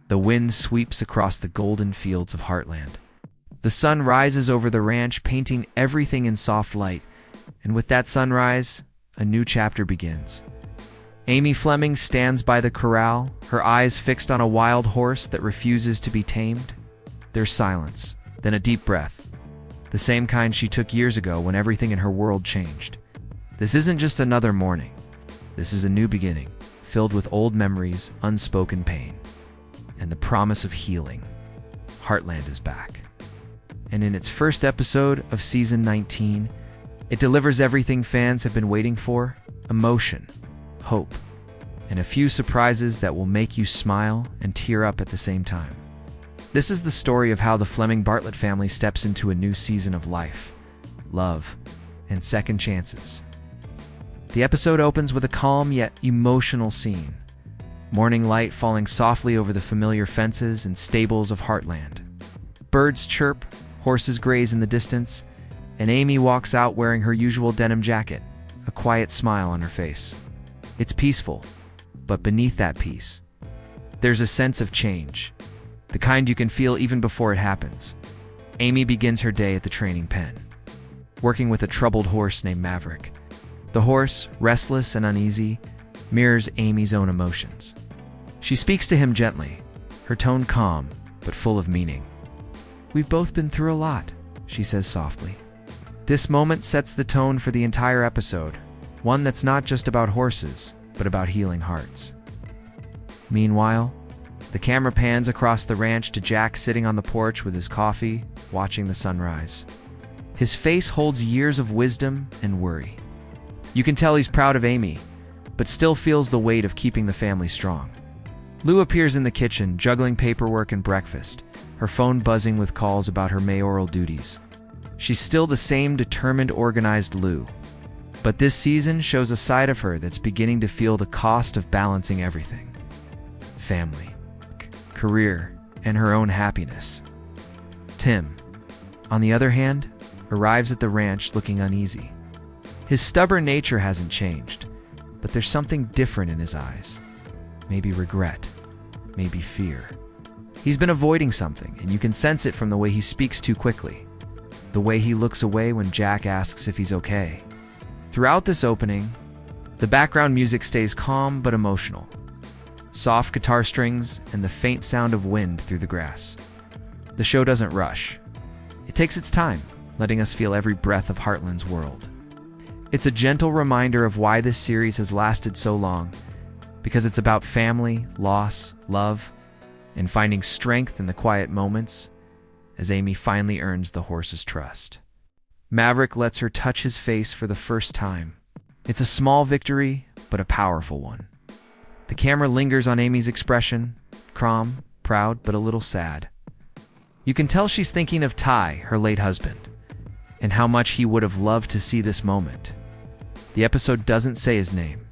The wind sweeps across the golden fields of Heartland. The sun rises over the ranch, painting everything in soft light, and with that sunrise, a new chapter begins. Amy Fleming stands by the corral, her eyes fixed on a wild horse that refuses to be tamed. There's silence, then a deep breath, the same kind she took years ago when everything in her world changed. This isn't just another morning. This is a new beginning, filled with old memories, unspoken pain, and the promise of healing. Heartland is back. And in its first episode of Season 19, it delivers everything fans have been waiting for: emotion, hope, and a few surprises that will make you smile and tear up at the same time. This is the story of how the Fleming-Bartlett family steps into a new season of life, love, and second chances. The episode opens with a calm yet emotional scene. Morning light falling softly over the familiar fences and stables of Heartland. Birds chirp, horses graze in the distance, and Amy walks out wearing her usual denim jacket, a quiet smile on her face. It's peaceful, but beneath that peace, there's a sense of change, the kind you can feel even before it happens. Amy begins her day at the training pen, working with a troubled horse named Maverick. The horse, restless and uneasy, mirrors Amy's own emotions. She speaks to him gently, her tone calm, but full of meaning. "We've both been through a lot," she says softly. This moment sets the tone for the entire episode, one that's not just about horses, but about healing hearts. Meanwhile, the camera pans across the ranch to Jack sitting on the porch with his coffee, watching the sunrise. His face holds years of wisdom and worry. You can tell he's proud of Amy, but still feels the weight of keeping the family strong. Lou appears in the kitchen, juggling paperwork and breakfast, her phone buzzing with calls about her mayoral duties. She's still the same determined, organized Lou, but this season shows a side of her that's beginning to feel the cost of balancing everything: family, career, and her own happiness. Tim, on the other hand, arrives at the ranch looking uneasy. His stubborn nature hasn't changed, but there's something different in his eyes. Maybe regret, maybe fear. He's been avoiding something, and you can sense it from the way he speaks too quickly, the way he looks away when Jack asks if he's okay. Throughout this opening, the background music stays calm but emotional. Soft guitar strings and the faint sound of wind through the grass. The show doesn't rush. It takes its time, letting us feel every breath of Heartland's world. It's a gentle reminder of why this series has lasted so long, because it's about family, loss, love, and finding strength in the quiet moments as Amy finally earns the horse's trust. Maverick lets her touch his face for the first time. It's a small victory, but a powerful one. The camera lingers on Amy's expression, calm, proud, but a little sad. You can tell she's thinking of Ty, her late husband, and how much he would have loved to see this moment. The episode doesn't say his name,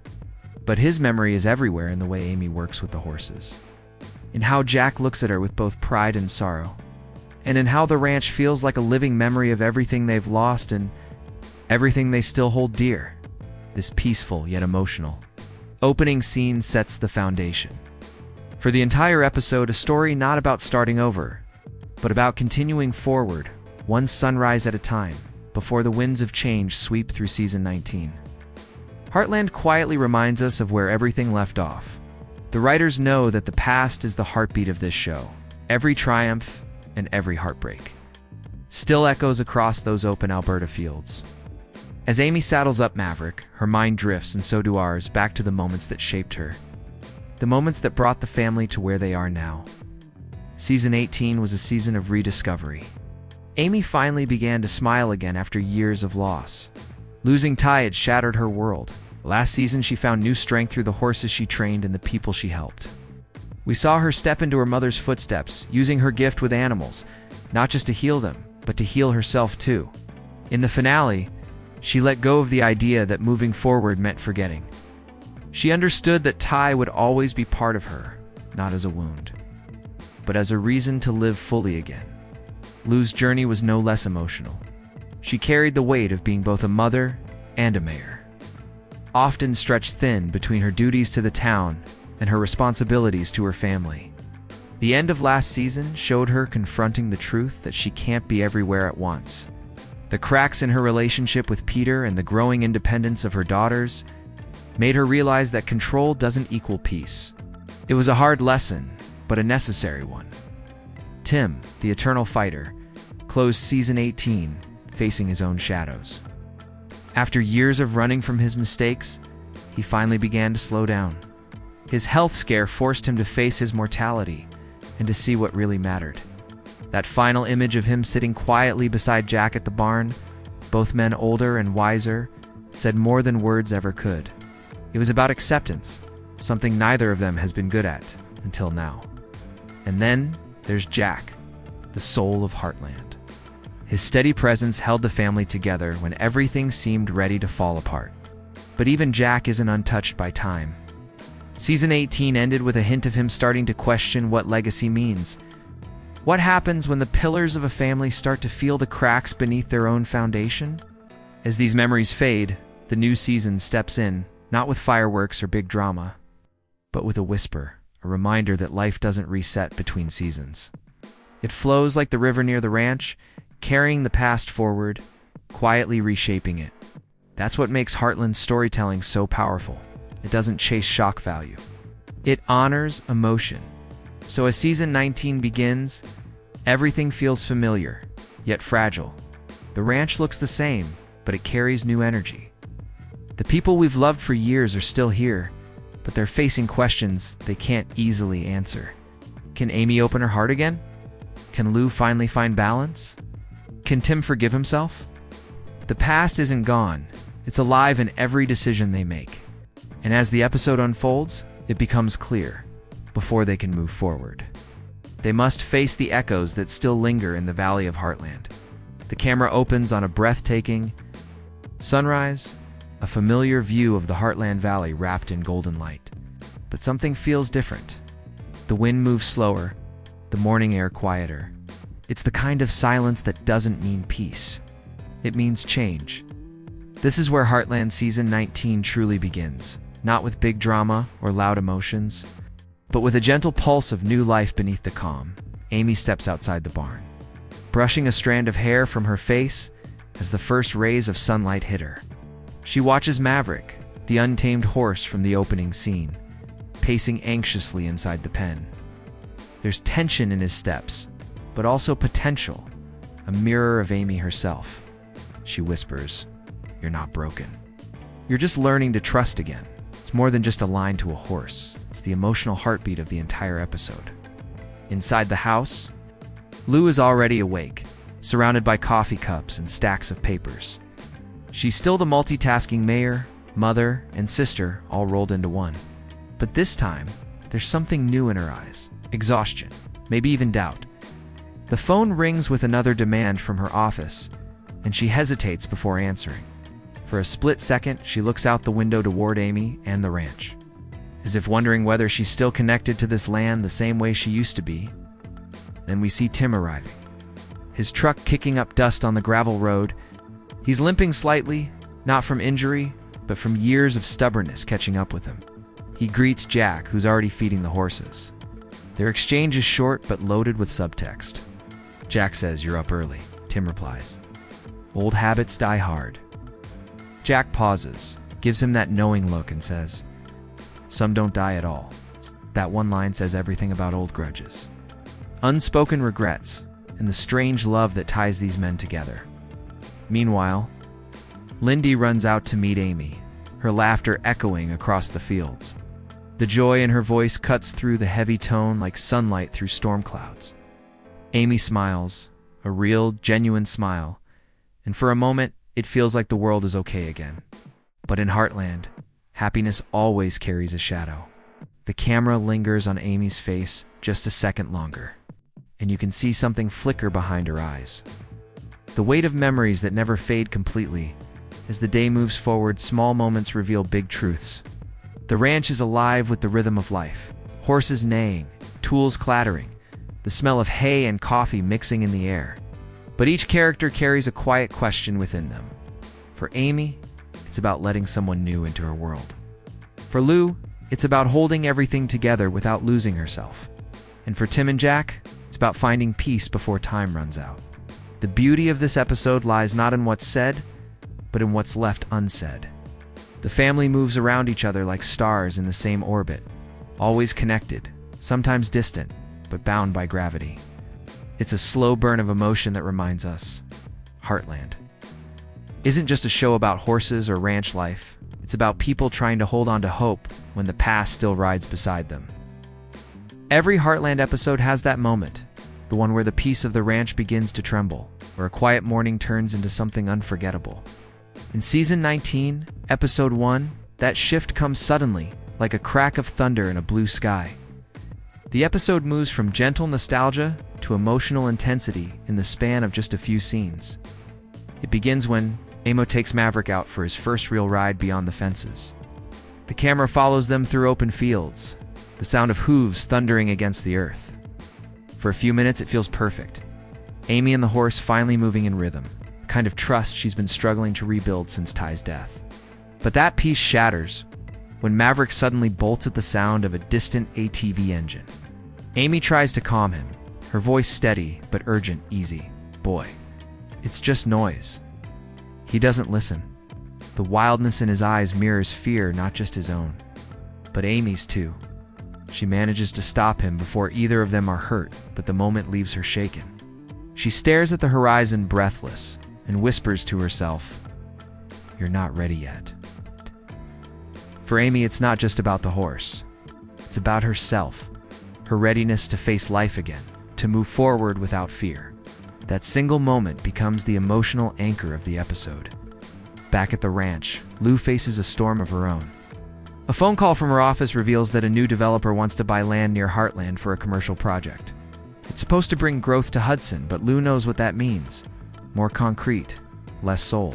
but his memory is everywhere in the way Amy works with the horses, in how Jack looks at her with both pride and sorrow, and in how the ranch feels like a living memory of everything they've lost and everything they still hold dear. This peaceful yet emotional opening scene sets the foundation for the entire episode, a story not about starting over, but about continuing forward, one sunrise at a time, before the winds of change sweep through Season 19. Heartland quietly reminds us of where everything left off. The writers know that the past is the heartbeat of this show. Every triumph and every heartbreak still echoes across those open Alberta fields. As Amy saddles up Maverick, her mind drifts, and so do ours, back to the moments that shaped her. The moments that brought the family to where they are now. Season 18 was a season of rediscovery. Amy finally began to smile again after years of loss. Losing Ty had shattered her world. Last season, she found new strength through the horses she trained and the people she helped. We saw her step into her mother's footsteps, using her gift with animals, not just to heal them, but to heal herself too. In the finale, she let go of the idea that moving forward meant forgetting. She understood that Ty would always be part of her, not as a wound, but as a reason to live fully again. Lou's journey was no less emotional. She carried the weight of being both a mother and a mayor, often stretched thin between her duties to the town and her responsibilities to her family. The end of last season showed her confronting the truth that she can't be everywhere at once. The cracks in her relationship with Peter and the growing independence of her daughters made her realize that control doesn't equal peace. It was a hard lesson, but a necessary one. Tim, the eternal fighter, closed season 18 facing his own shadows. After years of running from his mistakes, he finally began to slow down. His health scare forced him to face his mortality and to see what really mattered. That final image of him sitting quietly beside Jack at the barn, both men older and wiser, said more than words ever could. It was about acceptance, something neither of them has been good at until now. And then there's Jack, the soul of Heartland. His steady presence held the family together when everything seemed ready to fall apart. But even Jack isn't untouched by time. Season 18 ended with a hint of him starting to question what legacy means. What happens when the pillars of a family start to feel the cracks beneath their own foundation? As these memories fade, the new season steps in, not with fireworks or big drama, but with a whisper, a reminder that life doesn't reset between seasons. It flows like the river near the ranch, carrying the past forward, quietly reshaping it. That's what makes Heartland's storytelling so powerful. It doesn't chase shock value. It honors emotion. So as season 19 begins, everything feels familiar, yet fragile. The ranch looks the same, but it carries new energy. The people we've loved for years are still here, but they're facing questions they can't easily answer. Can Amy open her heart again? Can Lou finally find balance? Can Tim forgive himself? The past isn't gone. It's alive in every decision they make. And as the episode unfolds, it becomes clear. Before they can move forward, they must face the echoes that still linger in the Valley of Heartland. The camera opens on a breathtaking sunrise, a familiar view of the Heartland Valley wrapped in golden light. But something feels different. The wind moves slower, the morning air quieter. It's the kind of silence that doesn't mean peace. It means change. This is where Heartland Season 19 truly begins. Not with big drama or loud emotions, but with a gentle pulse of new life beneath the calm. Amy steps outside the barn, brushing a strand of hair from her face as the first rays of sunlight hit her. She watches Maverick, the untamed horse from the opening scene, pacing anxiously inside the pen. There's tension in his steps, but also potential, a mirror of Amy herself. She whispers, "You're not broken. You're just learning to trust again." It's more than just a line to a horse. It's the emotional heartbeat of the entire episode. Inside the house, Lou is already awake, surrounded by coffee cups and stacks of papers. She's still the multitasking mayor, mother, and sister all rolled into one. But this time, there's something new in her eyes. Exhaustion, maybe even doubt. The phone rings with another demand from her office, and she hesitates before answering. For a split second, she looks out the window toward Amy and the ranch, as if wondering whether she's still connected to this land the same way she used to be. Then we see Tim arriving, his truck kicking up dust on the gravel road. He's limping slightly, not from injury, but from years of stubbornness catching up with him. He greets Jack, who's already feeding the horses. Their exchange is short but loaded with subtext. Jack says, "You're up early." Tim replies, "Old habits die hard." Jack pauses, gives him that knowing look, and says, "Some don't die at all." That one line says everything about old grudges, unspoken regrets, and the strange love that ties these men together. Meanwhile, Lindy runs out to meet Amy, her laughter echoing across the fields. The joy in her voice cuts through the heavy tone like sunlight through storm clouds. Amy smiles, a real, genuine smile, and for a moment, it feels like the world is okay again. But in Heartland, happiness always carries a shadow. The camera lingers on Amy's face just a second longer, and you can see something flicker behind her eyes. The weight of memories that never fade completely. As the day moves forward, small moments reveal big truths. The ranch is alive with the rhythm of life. Horses neighing, tools clattering, the smell of hay and coffee mixing in the air. But each character carries a quiet question within them. For Amy, it's about letting someone new into her world. For Lou, it's about holding everything together without losing herself. And for Tim and Jack, it's about finding peace before time runs out. The beauty of this episode lies not in what's said, but in what's left unsaid. The family moves around each other like stars in the same orbit, always connected, sometimes distant, but bound by gravity. It's a slow burn of emotion that reminds us, Heartland isn't just a show about horses or ranch life. It's about people trying to hold on to hope when the past still rides beside them. Every Heartland episode has that moment, the one where the peace of the ranch begins to tremble, where a quiet morning turns into something unforgettable. In Season 19, Episode 1, that shift comes suddenly, like a crack of thunder in a blue sky. The episode moves from gentle nostalgia to emotional intensity in the span of just a few scenes. It begins when Amy takes Maverick out for his first real ride beyond the fences. The camera follows them through open fields, the sound of hooves thundering against the earth. For a few minutes, it feels perfect. Amy and the horse finally moving in rhythm, a kind of trust she's been struggling to rebuild since Ty's death. But that peace shatters when Maverick suddenly bolts at the sound of a distant ATV engine. Amy tries to calm him, her voice steady but urgent. Easy, boy. It's just noise. He doesn't listen. The wildness in his eyes mirrors fear, not just his own, but Amy's too. She manages to stop him before either of them are hurt, but the moment leaves her shaken. She stares at the horizon breathless and whispers to herself, "You're not ready yet." For Amy, it's not just about the horse. It's about herself, her readiness to face life again, to move forward without fear. That single moment becomes the emotional anchor of the episode. Back at the ranch, Lou faces a storm of her own. A phone call from her office reveals that a new developer wants to buy land near Heartland for a commercial project. It's supposed to bring growth to Hudson, but Lou knows what that means. More concrete, less soul.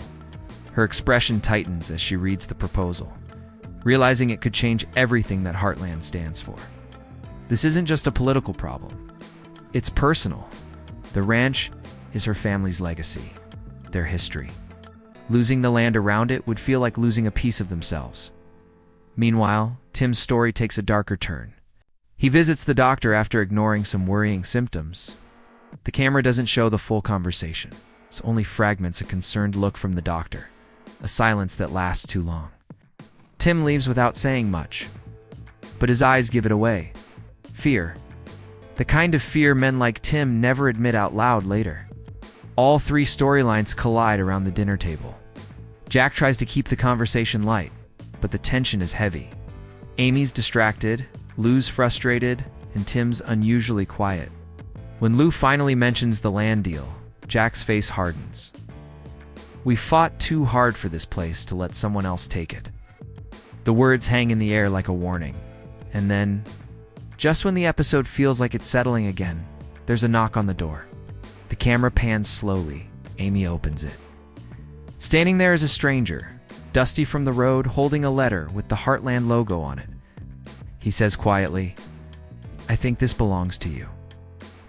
Her expression tightens as she reads the proposal, realizing it could change everything that Heartland stands for. This isn't just a political problem. It's personal. The ranch is her family's legacy, their history. Losing the land around it would feel like losing a piece of themselves. Meanwhile, Tim's story takes a darker turn. He visits the doctor after ignoring some worrying symptoms. The camera doesn't show the full conversation. It's only fragments, a concerned look from the doctor, a silence that lasts too long. Tim leaves without saying much, but his eyes give it away. Fear. The kind of fear men like Tim never admit out loud later. All three storylines collide around the dinner table. Jack tries to keep the conversation light, but the tension is heavy. Amy's distracted, Lou's frustrated, and Tim's unusually quiet. When Lou finally mentions the land deal, Jack's face hardens. "We fought too hard for this place to let someone else take it." The words hang in the air like a warning. And then, just when the episode feels like it's settling again, there's a knock on the door. The camera pans slowly. Amy opens it. Standing there is a stranger, dusty from the road, holding a letter with the Heartland logo on it. He says quietly, "I think this belongs to you."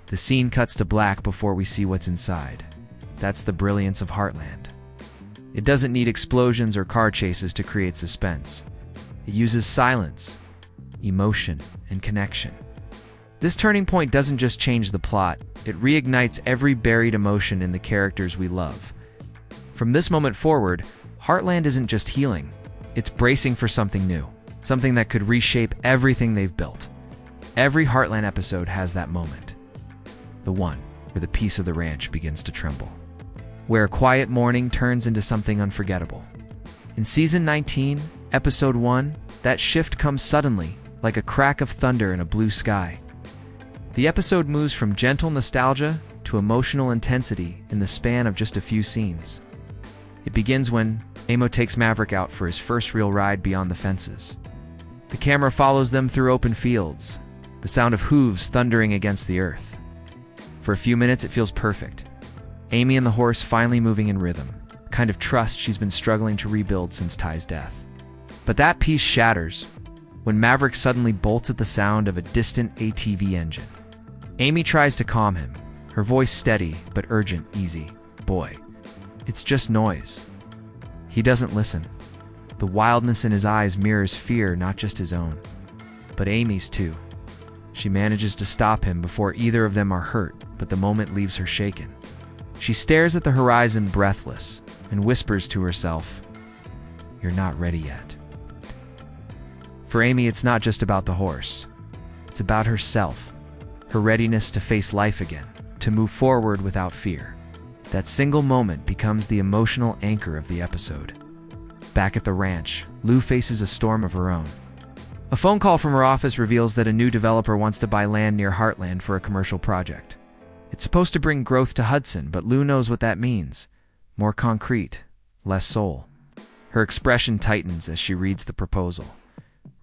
The scene cuts to black before we see what's inside. That's the brilliance of Heartland. It doesn't need explosions or car chases to create suspense. It uses silence, emotion, and connection. This turning point doesn't just change the plot, it reignites every buried emotion in the characters we love. From this moment forward, Heartland isn't just healing, it's bracing for something new, something that could reshape everything they've built. Every Heartland episode has that moment. The one where the peace of the ranch begins to tremble, where a quiet morning turns into something unforgettable. In Season 19, Episode 1, that shift comes suddenly, like a crack of thunder in a blue sky. The episode moves from gentle nostalgia to emotional intensity in the span of just a few scenes. It begins when Amy takes Maverick out for his first real ride beyond the fences. The camera follows them through open fields, the sound of hooves thundering against the earth. For a few minutes, it feels perfect. Amy and the horse finally moving in rhythm, a kind of trust she's been struggling to rebuild since Ty's death. But that peace shatters when Maverick suddenly bolts at the sound of a distant ATV engine. Amy tries to calm him, her voice steady but urgent. "Easy, boy. It's just noise." He doesn't listen. The wildness in his eyes mirrors fear, not just his own, but Amy's too. She manages to stop him before either of them are hurt, but the moment leaves her shaken. She stares at the horizon breathless and whispers to herself, "You're not ready yet." For Amy, it's not just about the horse. It's about herself, her readiness to face life again, to move forward without fear. That single moment becomes the emotional anchor of the episode. Back at the ranch, Lou faces a storm of her own. A phone call from her office reveals that a new developer wants to buy land near Heartland for a commercial project. It's supposed to bring growth to Hudson, but Lou knows what that means. More concrete, less soul. Her expression tightens as she reads the proposal,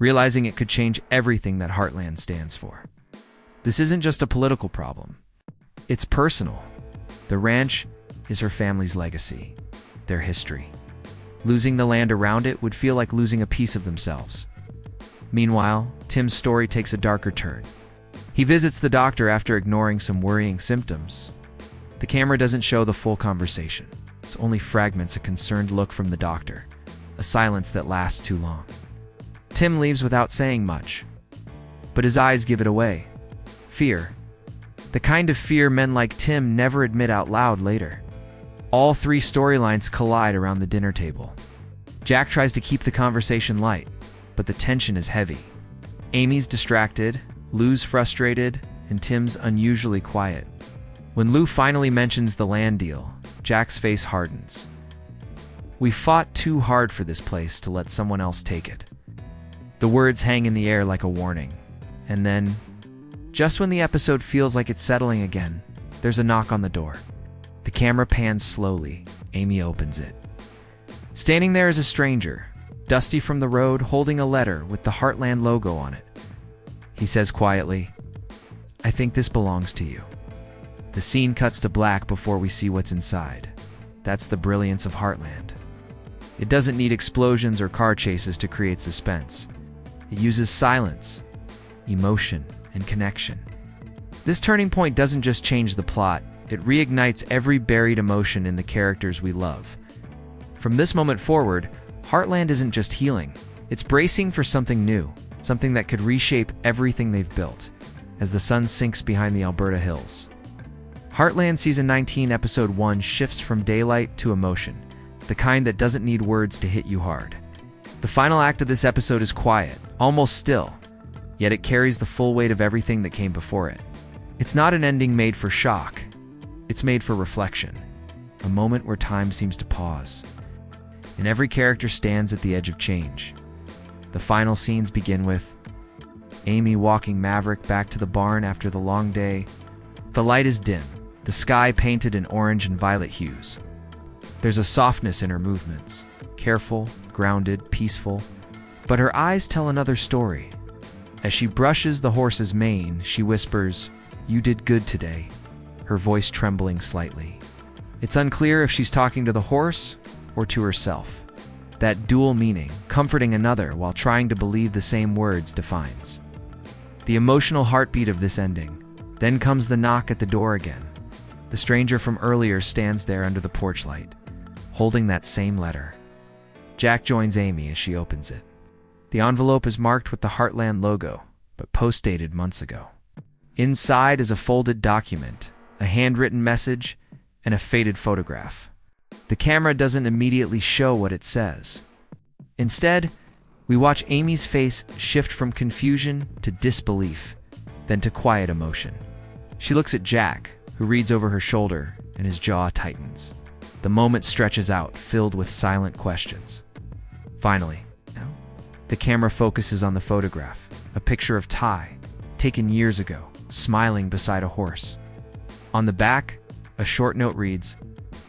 realizing it could change everything that Heartland stands for. This isn't just a political problem. It's personal. The ranch is her family's legacy, their history. Losing the land around it would feel like losing a piece of themselves. Meanwhile, Tim's story takes a darker turn. He visits the doctor after ignoring some worrying symptoms. The camera doesn't show the full conversation. It's only fragments, a concerned look from the doctor, a silence that lasts too long. Tim leaves without saying much, but his eyes give it away. Fear. The kind of fear men like Tim never admit out loud later. All three storylines collide around the dinner table. Jack tries to keep the conversation light, but the tension is heavy. Amy's distracted, Lou's frustrated, and Tim's unusually quiet. When Lou finally mentions the land deal, Jack's face hardens. "We fought too hard for this place to let someone else take it." The words hang in the air like a warning. And then, just when the episode feels like it's settling again, there's a knock on the door. The camera pans slowly. Amy opens it. Standing there is a stranger, dusty from the road, holding a letter with the Heartland logo on it. He says quietly, "I think this belongs to you." The scene cuts to black before we see what's inside. That's the brilliance of Heartland. It doesn't need explosions or car chases to create suspense. It uses silence, emotion, and connection. This turning point doesn't just change the plot, it reignites every buried emotion in the characters we love. From this moment forward, Heartland isn't just healing, it's bracing for something new, something that could reshape everything they've built, as the sun sinks behind the Alberta hills. Heartland Season 19, Episode 1 shifts from daylight to emotion, the kind that doesn't need words to hit you hard. The final act of this episode is quiet, almost still, yet it carries the full weight of everything that came before it. It's not an ending made for shock, it's made for reflection, a moment where time seems to pause, and every character stands at the edge of change. The final scenes begin with Amy walking Maverick back to the barn after the long day. The light is dim, the sky painted in orange and violet hues. There's a softness in her movements, careful, grounded, peaceful, but her eyes tell another story. As she brushes the horse's mane, she whispers, "You did good today," her voice trembling slightly. It's unclear if she's talking to the horse or to herself. That dual meaning, comforting another while trying to believe the same words, defines the emotional heartbeat of this ending. Then comes the knock at the door again. The stranger from earlier stands there under the porch light, holding that same letter. Jack joins Amy as she opens it. The envelope is marked with the Heartland logo, but post-dated months ago. Inside is a folded document, a handwritten message, and a faded photograph. The camera doesn't immediately show what it says. Instead, we watch Amy's face shift from confusion to disbelief, then to quiet emotion. She looks at Jack, who reads over her shoulder, and his jaw tightens. The moment stretches out, filled with silent questions. Finally, the camera focuses on the photograph, a picture of Ty, taken years ago, smiling beside a horse. On the back, a short note reads,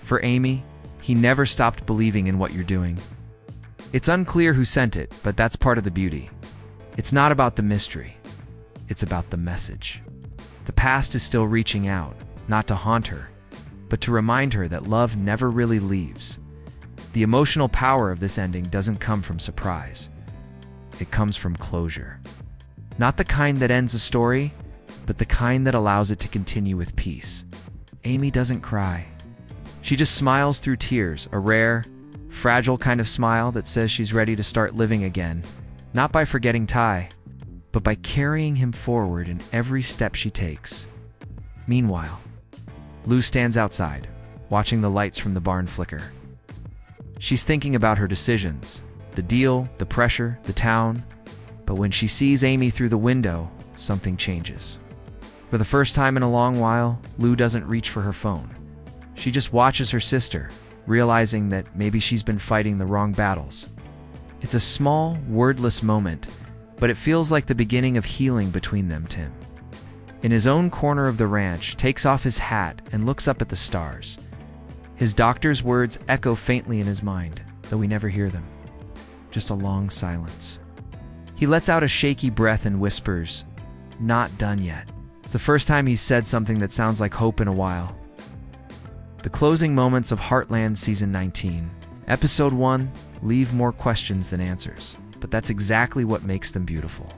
"For Amy, he never stopped believing in what you're doing." It's unclear who sent it, but that's part of the beauty. It's not about the mystery. It's about the message. The past is still reaching out, not to haunt her, but to remind her that love never really leaves. The emotional power of this ending doesn't come from surprise. It comes from closure. Not the kind that ends a story, but the kind that allows it to continue with peace. Amy doesn't cry. She just smiles through tears, a rare, fragile kind of smile that says she's ready to start living again, not by forgetting Ty, but by carrying him forward in every step she takes. Meanwhile, Lou stands outside, watching the lights from the barn flicker. She's thinking about her decisions, the deal, the pressure, the town, but when she sees Amy through the window, something changes. For the first time in a long while, Lou doesn't reach for her phone. She just watches her sister, realizing that maybe she's been fighting the wrong battles. It's a small, wordless moment, but it feels like the beginning of healing between them. Tim, in his own corner of the ranch, takes off his hat and looks up at the stars. His doctor's words echo faintly in his mind, though we never hear them. Just a long silence. He lets out a shaky breath and whispers, "Not done yet." It's the first time he's said something that sounds like hope in a while. The closing moments of Heartland Season 19, Episode 1, leave more questions than answers, but that's exactly what makes them beautiful.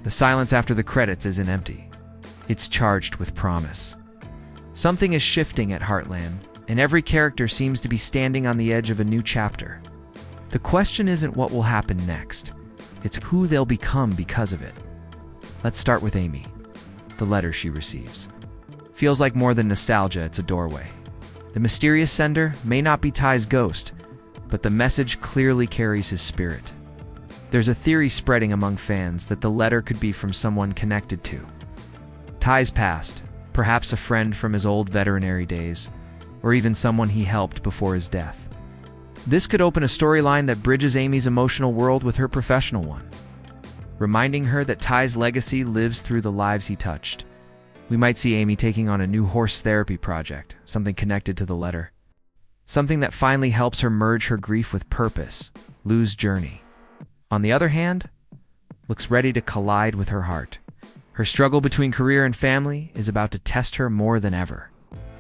The silence after the credits isn't empty. It's charged with promise. Something is shifting at Heartland, and every character seems to be standing on the edge of a new chapter. The question isn't what will happen next, it's who they'll become because of it. Let's start with Amy. The letter she receives feels like more than nostalgia, it's a doorway. The mysterious sender may not be Ty's ghost, but the message clearly carries his spirit. There's a theory spreading among fans that the letter could be from someone connected to Ty's past, perhaps a friend from his old veterinary days, or even someone he helped before his death. This could open a storyline that bridges Amy's emotional world with her professional one, reminding her that Ty's legacy lives through the lives he touched. We might see Amy taking on a new horse therapy project, something connected to the letter. Something that finally helps her merge her grief with purpose, Lou's journey. On the other hand, looks ready to collide with her heart. Her struggle between career and family is about to test her more than ever.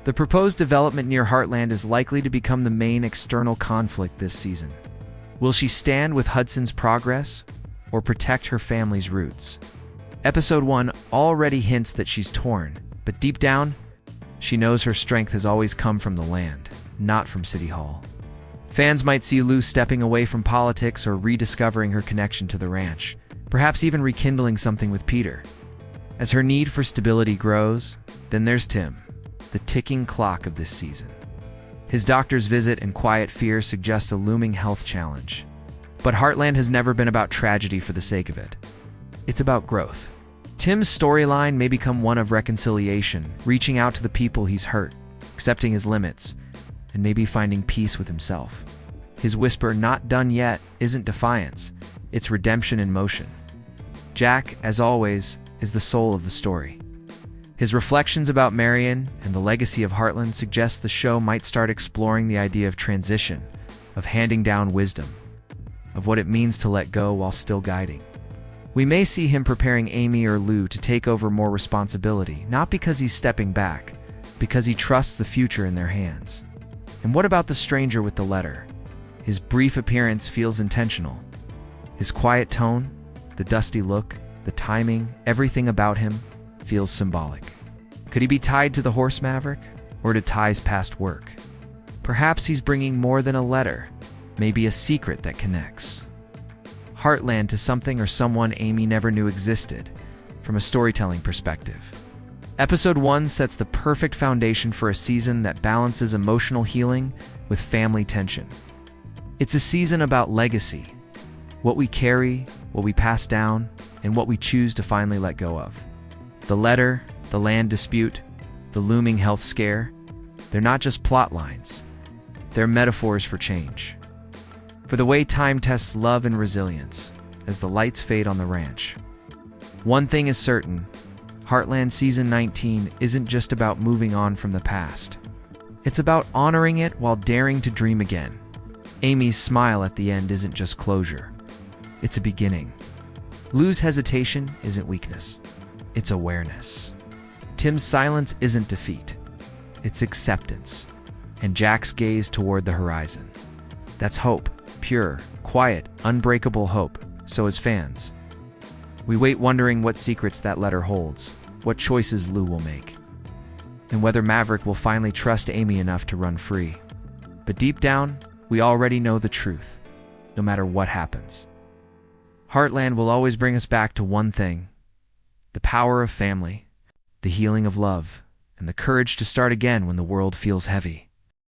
The proposed development near Heartland is likely to become the main external conflict this season. Will she stand with Hudson's progress or protect her family's roots? Episode 1 already hints that she's torn, but deep down, she knows her strength has always come from the land, not from City Hall. Fans might see Lou stepping away from politics or rediscovering her connection to the ranch, perhaps even rekindling something with Peter. As her need for stability grows, then there's Tim, the ticking clock of this season. His doctor's visit and quiet fear suggest a looming health challenge. But Heartland has never been about tragedy for the sake of it. It's about growth. Tim's storyline may become one of reconciliation, reaching out to the people he's hurt, accepting his limits, and maybe finding peace with himself. His whisper, "Not done yet," isn't defiance, it's redemption in motion. Jack, as always, is the soul of the story. His reflections about Marion and the legacy of Heartland suggest the show might start exploring the idea of transition, of handing down wisdom, of what it means to let go while still guiding. We may see him preparing Amy or Lou to take over more responsibility, not because he's stepping back, because he trusts the future in their hands. And what about the stranger with the letter? His brief appearance feels intentional. His quiet tone, the dusty look, the timing, everything about him feels symbolic. Could he be tied to the horse Maverick, or to Ty's past work? Perhaps he's bringing more than a letter, maybe a secret that connects Heartland to something or someone Amy never knew existed, from a storytelling perspective. Episode 1 sets the perfect foundation for a season that balances emotional healing with family tension. It's a season about legacy, what we carry, what we pass down, and what we choose to finally let go of. The letter, the land dispute, the looming health scare, they're not just plot lines, they're metaphors for change. For the way time tests love and resilience as the lights fade on the ranch. One thing is certain, Heartland Season 19 isn't just about moving on from the past. It's about honoring it while daring to dream again. Amy's smile at the end isn't just closure. It's a beginning. Lou's hesitation isn't weakness. It's awareness. Tim's silence isn't defeat. It's acceptance. And Jack's gaze toward the horizon. That's hope. Pure, quiet, unbreakable hope. So as fans, we wait wondering what secrets that letter holds, what choices Lou will make, and whether Maverick will finally trust Amy enough to run free. But deep down, we already know the truth, no matter what happens. Heartland will always bring us back to one thing: the power of family, the healing of love, and the courage to start again when the world feels heavy.